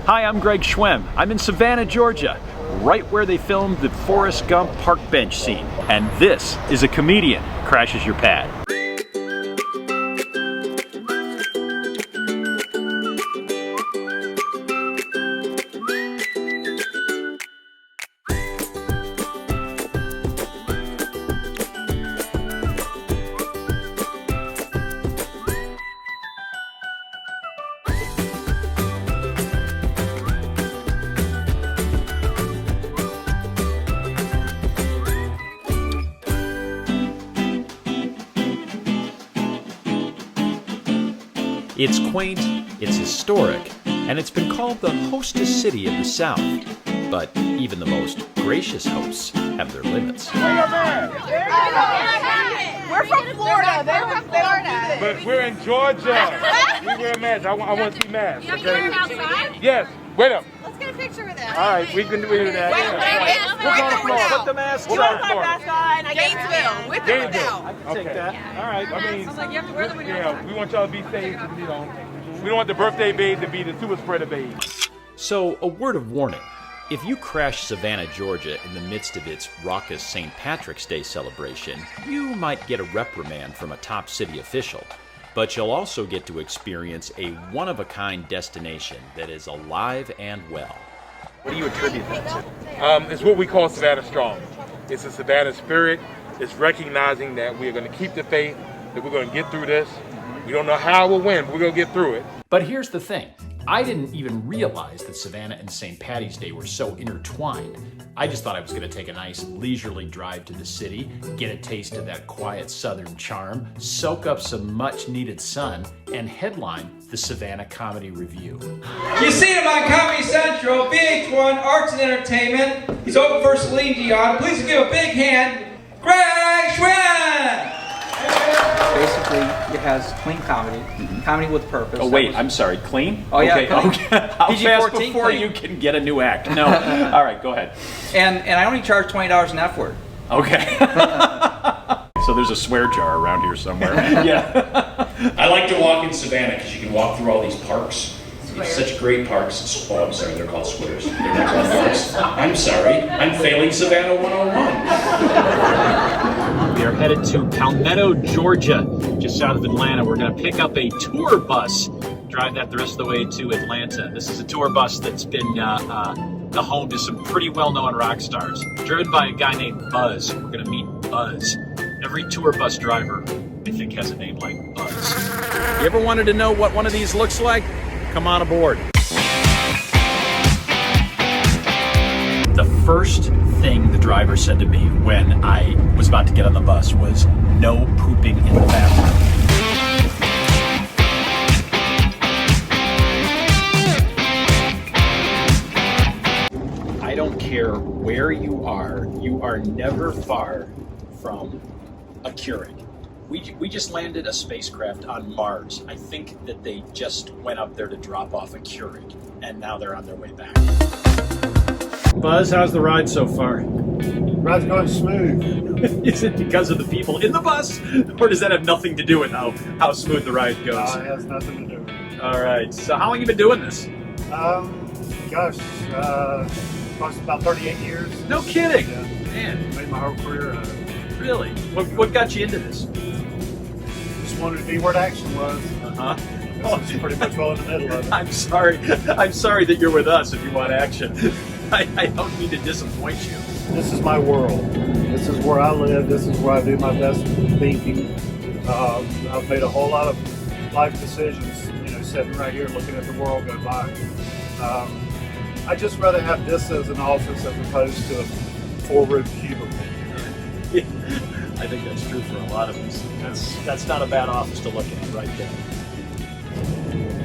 Hi, I'm Greg Schwem. I'm in Savannah, Georgia, right where they filmed the Forrest Gump park bench scene. And this is a comedian crashes your pad. It's quaint, it's historic, and it's been called the hostess city of the South. But even the most gracious hosts have their limits. We're from Florida. They're from Florida. But we're in Georgia. We wear masks. I want to see masks. You wear them outside? Yes. Wait up. Let's get a picture with them. All right, we can do that. We're on the floor. Put the mask You on. want my mask on? Gainesville. With or without? I can take that. All right. I mean, I was like, you have to wear them when you're outside. we want y'all to be safe. We don't want the birthday babe to be the super spreader babe. So, a word of warning. If you crash Savannah, Georgia in the midst of its raucous St. Patrick's Day celebration, you might get a reprimand from a top city official. But you'll also get to experience a one-of-a-kind destination that is alive and well. What do you attribute that to? It's what we call Savannah Strong. It's a Savannah spirit. It's recognizing that we're going to keep the faith, that we're going to get through this. We don't know how we'll win, but we're going to get through it. But here's the thing. I didn't even realize that Savannah and St. Patty's Day were so intertwined. I just thought I was going to take a nice leisurely drive to the city, get a taste of that quiet southern charm, soak up some much-needed sun, and headline the Savannah Comedy Revue. You see him on Comedy Central, VH1, Arts and Entertainment. He's open for Celine Dion. Please give a big hand, Greg Schwem! Basically, it has clean comedy, comedy with purpose. Oh wait, I'm sorry, clean? Oh yeah, okay, clean. okay. How fast PG-13 before clean. you can get a new act? No. All right, go ahead. And I only charge $20 an F word. Okay. So there's a swear jar around here somewhere. Yeah. I like to walk in Savannah because you can walk through all these parks. It's such great parks. Oh, I'm sorry, they're called squares. They're not called parks. I'm sorry, I'm failing Savannah 101. We are headed to Palmetto, Georgia, just south of Atlanta. We're going to pick up a tour bus, drive that the rest of the way to Atlanta. This is a tour bus that's been the home to some pretty well-known rock stars. Driven by a guy named Buzz. We're going to meet Buzz. Every tour bus driver, I think, has a name like Buzz. You ever wanted to know what one of these looks like? Come on aboard. The first thing the driver said to me when I was about to get on the bus was, no pooping in the bathroom. I don't care where you are never far from a Keurig. We just landed a spacecraft on Mars. I think that they just went up there to drop off a Keurig, and now they're on their way back. Buzz, how's the ride so far? Ride's going smooth. Is it because of the people in the bus, or does that have nothing to do with how smooth the ride goes? It has nothing to do with it. All right. So how long have you been doing this? Gosh, about 38 years. No kidding. Yeah. Man, Made my whole career out of it. really? What got you into this? Just wanted to be where the action was. Uh-huh. This is pretty much well in the middle of it. I'm sorry that you're with us if you want action. I don't mean to disappoint you. This is my world. This is where I live. This is where I do my best thinking. I've made a whole lot of life decisions, sitting right here looking at the world go by. I'd just rather have this as an office as opposed to a four-room cubicle. Yeah, I think that's true for a lot of us. That's not a bad office to look at right there.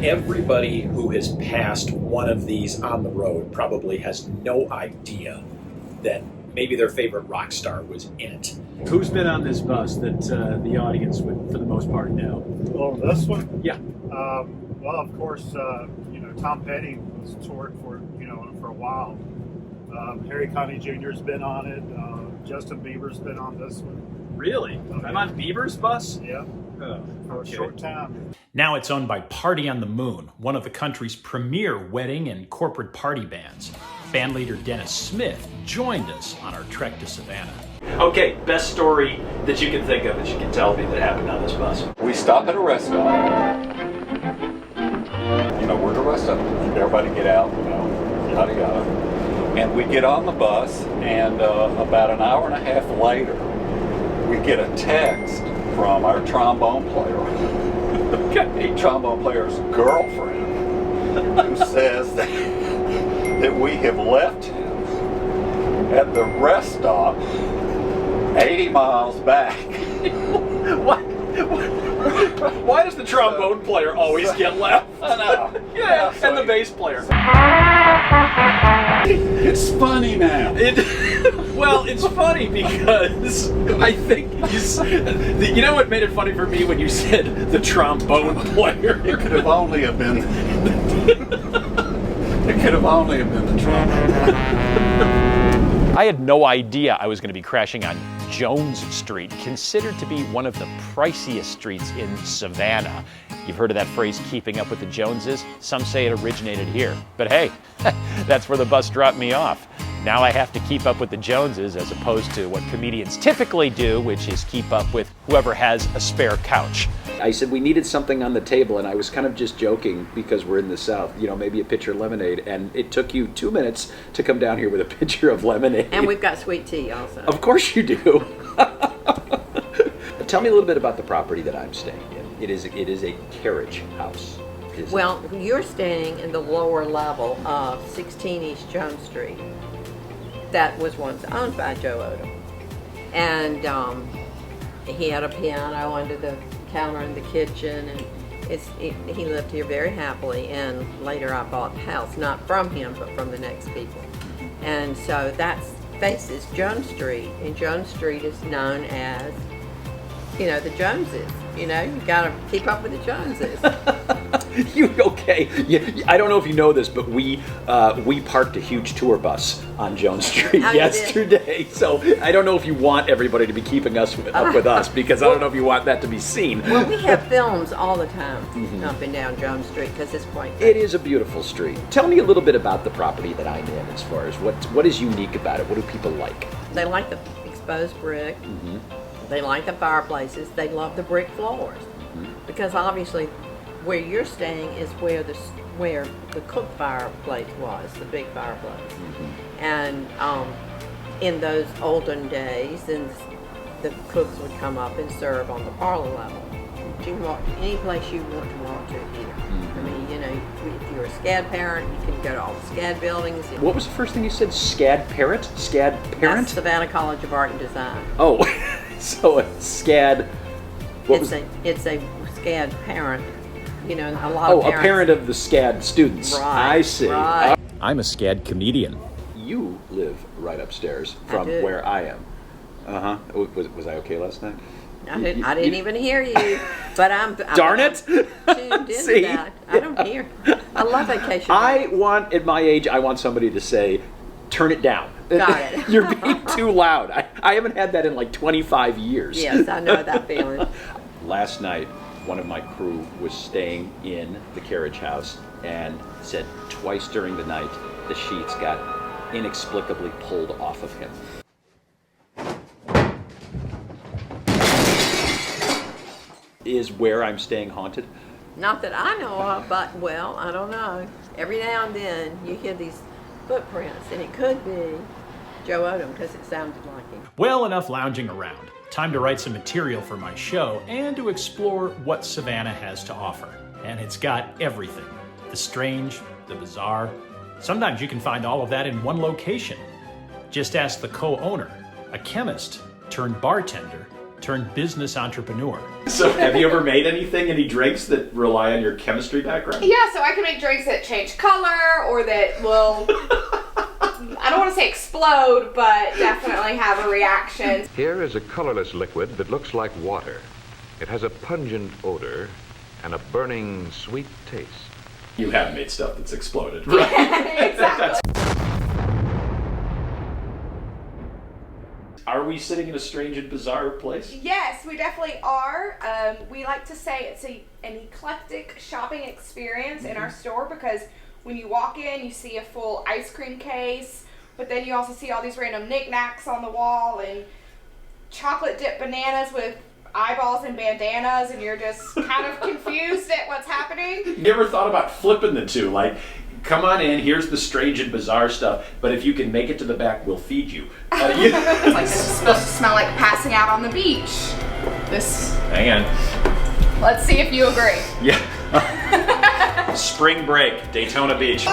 Everybody who has passed one of these on the road probably has no idea that maybe their favorite rock star was in it. Who's been on this bus that the audience would, for the most part, know? Oh, this one? Yeah. Well, of course, Tom Petty was toured for a while. Harry Connick Jr.'s been on it. Justin Bieber's been on this one. Really? I'm on Bieber's bus? Yeah. for a short time. Now it's owned by Party on the Moon, one of the country's premier wedding and corporate party bands. Bandleader Dennis Smith joined us on our trek to Savannah. Okay, best story that you can think of that you can tell me that happened on this bus. We stop at a rest stop. You know, we're at a rest stop. Everybody get out, you know, yada yada. And we get on the bus, and about an hour and a half later, we get a text from our trombone player. Okay. Trombone player's girlfriend, who says that we have left him at the rest stop 80 miles back. What? Why does the trombone player always get left? I know. Yeah, and the bass player. It's funny now. Well, it's funny because I think you know what made it funny for me when you said the trombone player. It could have only have been. It could have only have been the trombone player. I had no idea I was going to be crashing on Jones Street, considered to be one of the priciest streets in Savannah. You've heard of that phrase, keeping up with the Joneses? Some say it originated here. But hey, that's where the bus dropped me off. Now I have to keep up with the Joneses as opposed to what comedians typically do, which is keep up with whoever has a spare couch. I said we needed something on the table, and I was kind of just joking because we're in the South, you know, maybe a pitcher of lemonade, and it took you 2 minutes to come down here with a pitcher of lemonade. And we've got sweet tea also. Of course you do. Tell me a little bit about the property that I'm staying in. It is a carriage house. Well, you're staying in the lower level of 16 East Jones Street. That was once owned by Joe Odom. And he had a piano under the counter in the kitchen, and he lived here very happily. And later I bought the house, not from him, but from the next people. And so that faces Jones Street, and Jones Street is known as, you know, the Joneses. You know, you gotta keep up with the Joneses. Okay? Yeah, I don't know if you know this, but we parked a huge tour bus on Jones Street yesterday. So I don't know if you want everybody to be keeping us up with us, because I don't know if you want that to be seen. Well, we have films all the time up and down Jones Street because it's quite good. It is a beautiful street. Tell me a little bit about the property that I'm in, as far as what is unique about it. What do people like? They like the exposed brick. They like the fireplaces. They love the brick floors because obviously where you're staying is where the cook fireplace was, the big fireplace. And in those olden days, then the cooks would come up and serve on the parlor level. You can walk to any place you want to walk to here. I mean, you know, if you're a SCAD parent, you can go to all the SCAD buildings. What was the first thing you said? SCAD parent? SCAD parent? That's Savannah College of Art and Design. Oh, so a SCAD. It's a SCAD parent. You know, a lot of parents. A parent of the SCAD students. Right. I see. Right. I'm a SCAD comedian. You live right upstairs from where I am. Was I okay last night? I didn't even hear you, but I'm Darn it! tuned into See? that. I don't hear. I love vacation. At my age, I want somebody to say, turn it down. Got it. You're being too loud. I haven't had that in like 25 years. Yes, I know that feeling. Last night, one of my crew was staying in the carriage house and said twice during the night the sheets got inexplicably pulled off of him. Is where I'm staying haunted? Not that I know of, but, well, I don't know. Every now and then you hear these footprints, and it could be Joe Odom because it sounded like him. Well, enough lounging around. Time to write some material for my show and to explore what Savannah has to offer. And it's got everything. The strange, the bizarre. Sometimes you can find all of that in one location. Just ask the co-owner, a chemist turned bartender turned business entrepreneur. So have you ever made any drinks that rely on your chemistry background? Yeah, so I can make drinks that change color or that will, I don't want to say explode, but definitely have a reaction. Here is a colorless liquid that looks like water. It has a pungent odor and a burning sweet taste. You have made stuff that's exploded, right? Exactly. Are we sitting in a strange and bizarre place? Yes, we definitely are. We like to say it's an eclectic shopping experience in our store because when you walk in, you see a full ice cream case, but then you also see all these random knickknacks on the wall and chocolate dipped bananas with eyeballs and bandanas, and you're just kind of confused at what's happening. You ever thought about flipping the two? Like, come on in, here's the strange and bizarre stuff, but if you can make it to the back, we'll feed you. It's like, this is supposed to smell like passing out on the beach. Hang on. Let's see if you agree. Yeah. Spring break, Daytona Beach.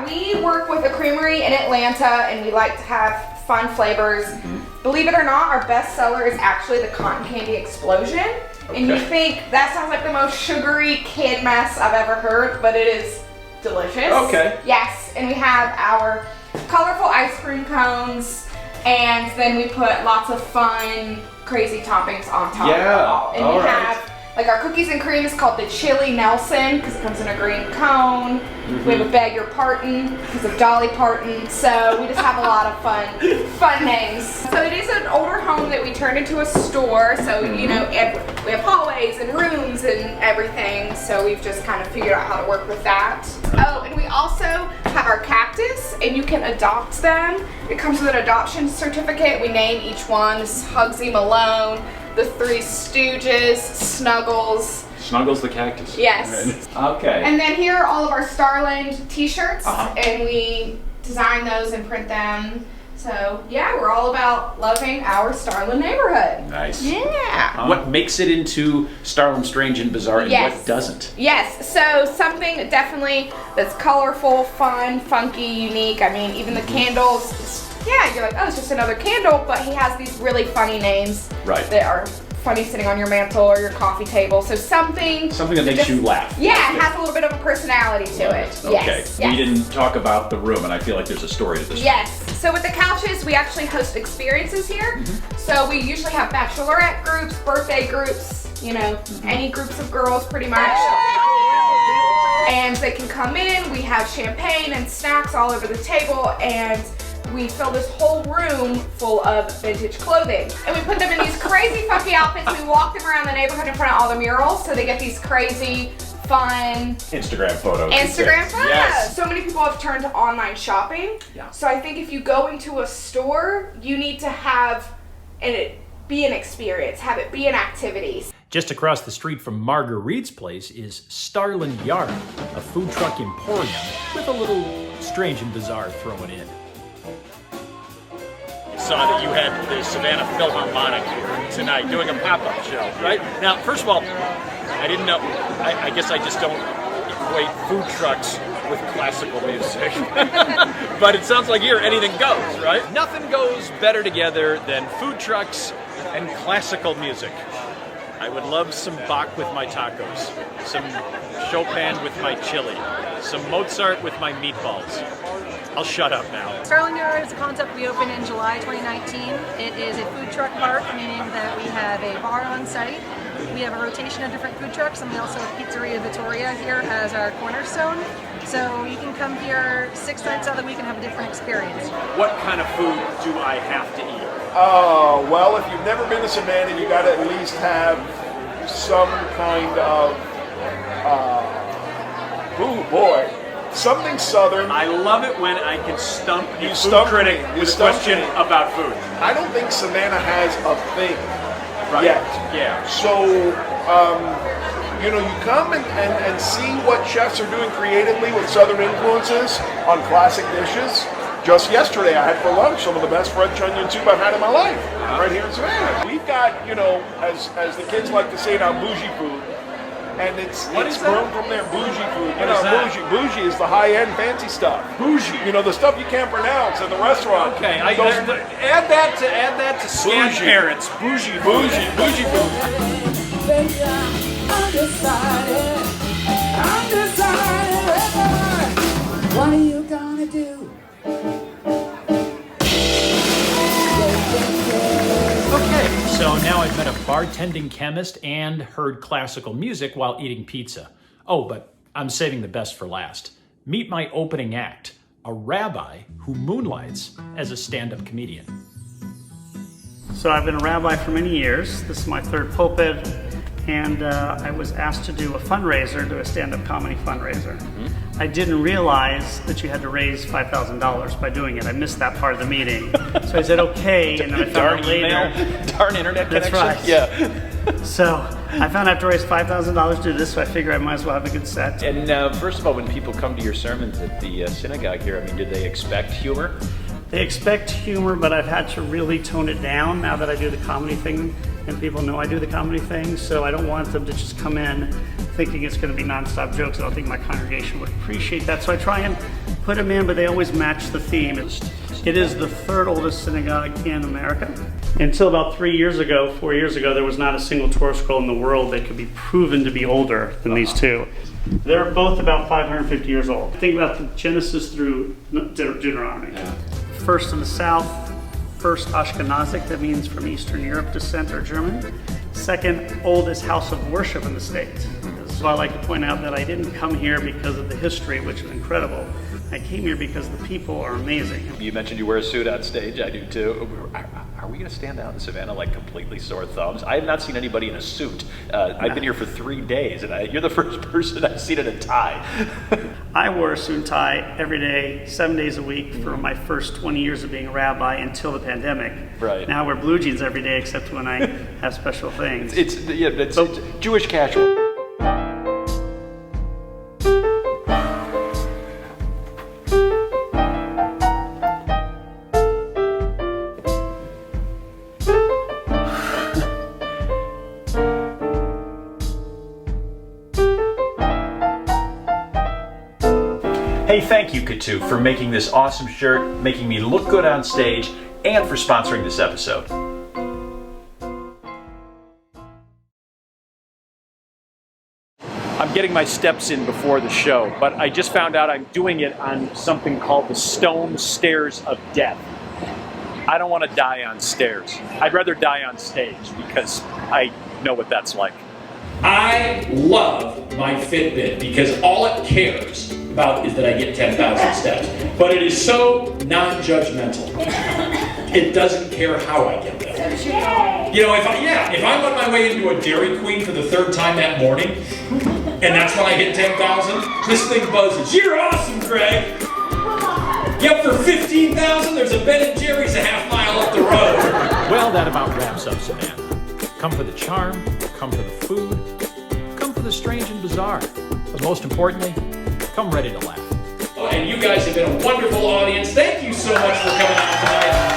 We work with a creamery in Atlanta, and we like to have fun flavors. Believe it or not, our best seller is actually the cotton candy explosion. And you think that sounds like the most sugary kid mess I've ever heard, but it is delicious. Okay. Yes, and we have our colorful ice cream cones, and then we put lots of fun, crazy toppings on top of it all. And we have, like, our cookies and cream is called the Chili Nelson because it comes in a green cone. We have a Beg Your Pardon because of Dolly Parton. So we just have a lot of fun names. So it is an older home that we turned into a store. So, you know, we have hallways and rooms and everything. So we've just kind of figured out how to work with that. Oh, and we also have our cactus, and you can adopt them. It comes with an adoption certificate. We name each one. This is Hugsy Malone, the Three Stooges, Snuggles. Snuggles the cactus. Yes. Okay. And then here are all of our Starland t-shirts, and we design those and print them. So yeah, we're all about loving our Starland neighborhood. Nice. Yeah. What makes it into Starland Strange and Bizarre, and what doesn't? Yes, so something definitely that's colorful, fun, funky, unique. I mean, even the candles, yeah, you're like, oh, it's just another candle, but he has these really funny names that are funny sitting on your mantle or your coffee table. So something that makes you laugh. Yeah, it has a little bit of a personality to it. Okay. Yes. We didn't talk about the room, and I feel like there's a story to this. Yes. So with the couches, we actually host experiences here. So we usually have bachelorette groups, birthday groups, you know, any groups of girls pretty much. And they can come in, we have champagne and snacks all over the table, and we fill this whole room full of vintage clothing. And we put them in these crazy funky outfits. We walk them around the neighborhood in front of all the murals, so they get these crazy, fun Instagram photos. Yes. So many people have turned to online shopping. Yeah. So I think if you go into a store, you need to have it be an experience, have it be an activity. Just across the street from Marguerite's place is Starland Yard, a food truck emporium with a little strange and bizarre thrown in. Saw that you had the Savannah Philharmonic here tonight doing a pop-up show, right? Now, first of all, I didn't know, I guess I just don't equate food trucks with classical music. But it sounds like here anything goes, right? Nothing goes better together than food trucks and classical music. I would love some Bach with my tacos, some Chopin with my chili, some Mozart with my meatballs. I'll shut up now. Starland Yard is a concept we opened in July 2019. It is a food truck park, meaning that we have a bar on site. We have a rotation of different food trucks, and we also have Pizzeria Vittoria here as our cornerstone. So you can come here 6 nights out of the week and have a different experience. What kind of food do I have to eat? Well, if you've never been to Savannah, you got to at least have some kind of, something southern. I love it when I can stump a food critic with a question about food. I don't think Savannah has a thing yet. Yeah. So, you know, you come and see what chefs are doing creatively with southern influences on classic dishes. Just yesterday, I had for lunch some of the best French onion soup I've had in my life, right here in Savannah. We've got, you know, as the kids like to say now, bougie food. And it's grown from there, bougie food. You know, bougie is the high-end fancy stuff. Bougie. You know, the stuff you can't pronounce at the restaurant. Okay, add that to scan parents. Bougie food. Bougie food. Baby, I'm undecided. What are you gonna do? Okay, so now I've met a bartending chemist and heard classical music while eating pizza. Oh, but I'm saving the best for last. Meet my opening act, a rabbi who moonlights as a stand-up comedian. So I've been a rabbi for many years. This is my third pulpit, and I was asked to do a fundraiser, do a stand-up comedy fundraiser. I didn't realize that you had to raise $5,000 by doing it. I missed that part of the meeting. So I said, okay, and then I found out later. Darn internet connection. That's right. Yeah. So I found I have to raise $5,000 to do this, so I figure I might as well have a good set. And first of all, when people come to your sermons at the synagogue here, I mean, do they expect humor? They expect humor, but I've had to really tone it down now that I do the comedy thing, and people know I do the comedy thing, so I don't want them to just come in thinking it's going to be nonstop jokes. I don't think my congregation would appreciate that, so I try and put them in, but they always match the theme. It is the third oldest synagogue in America. Until about 4 years ago, there was not a single Torah scroll in the world that could be proven to be older than these two. They're both about 550 years old. Think about the Genesis through Deuteronomy. Yeah. First in the South, first Ashkenazic, that means from Eastern Europe descent or German. Second oldest house of worship in the States. So I like to point out that I didn't come here because of the history, which is incredible. I came here because the people are amazing. You mentioned you wear a suit on stage. I do too. Are we going to stand out in Savannah like completely sore thumbs? I have not seen anybody in a suit. I've been here for 3 days, and you're the first person I've seen in a tie. I wore a suit and tie every day, 7 days a week for my first 20 years of being a rabbi until the pandemic. Right. Now I wear blue jeans every day except when I have special things. It's Jewish casual. Hey, thank you, Katu, for making this awesome shirt, making me look good on stage, and for sponsoring this episode. I'm getting my steps in before the show, but I just found out I'm doing it on something called the Stone Stairs of Death. I don't want to die on stairs. I'd rather die on stage because I know what that's like. I love my Fitbit because all it cares about is that I get 10,000 steps. But it is so non-judgmental. It doesn't care how I get there. You know, if I'm on my way into a Dairy Queen for the 3rd time that morning, and that's when I hit 10,000, this thing buzzes. You're awesome, Greg! Yep, for 15,000, there's a Ben & Jerry's a half mile up the road. Well, that about wraps up Savannah. Come for the charm, come for the food, come for the strange and bizarre. But most importantly, come ready to laugh. Oh, and you guys have been a wonderful audience. Thank you so much for coming out tonight.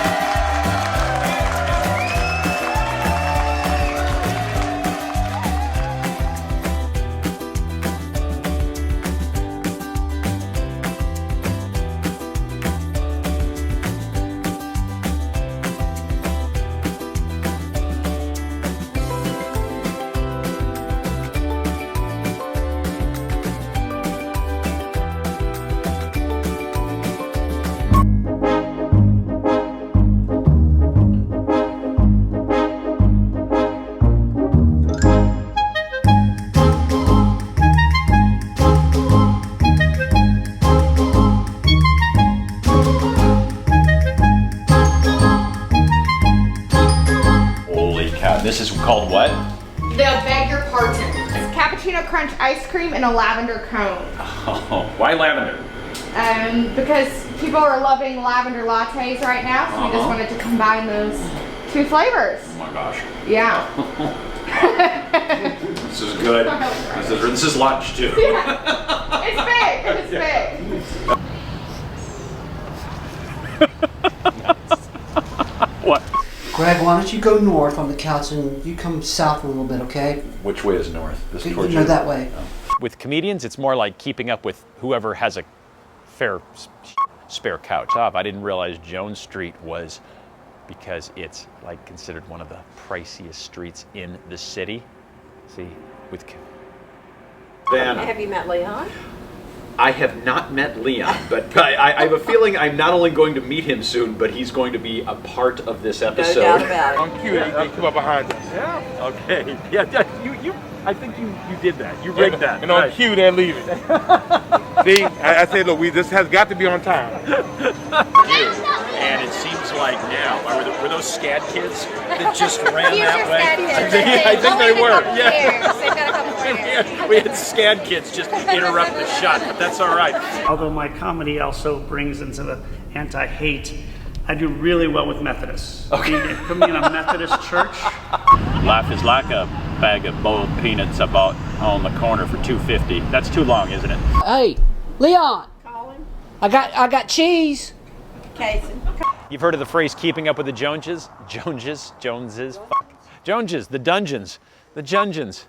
This is called what? The Beg Your Pardon. It's cappuccino crunch ice cream and a lavender cone. Oh, why lavender? Because people are loving lavender lattes right now, so we just wanted to combine those 2 flavors. Oh my gosh. Yeah. This is good. This is lunch too. Yeah. It's big. What? Greg, why don't you go north on the couch and you come south a little bit, okay? Which way is north? This towards you? That way. With comedians, it's more like keeping up with whoever has a spare couch. I didn't realize Jones Street was, because it's like considered one of the priciest streets in the city. See, with Have you met Leon? I have not met Leon, but I have a feeling I'm not only going to meet him soon, but he's going to be a part of this episode. No doubt about it. On cue, they come up behind us. Yeah. Okay. Yeah. I think you did that. You rigged that. And on cue, they're leaving. See, I said, look, this has got to be on time. And it seems like now, were those those SCAD kids that just ran Here's that your way? SCAD kids. I think they Only were. a couple Yeah. pairs. They've got a couple pairs. We had SCAD kids just interrupt the shot, but that's all right. Although my comedy also brings into the anti-hate, I do really well with Methodists. Okay. Put me in a Methodist church. Life is like a bag of boiled peanuts I bought on the corner for $2.50. That's too long, isn't it? Hey, Leon. I got cheese. Casey. You've heard of the phrase keeping up with the Joneses? Joneses? Fuck. Joneses, the dungeons. The Jungeons.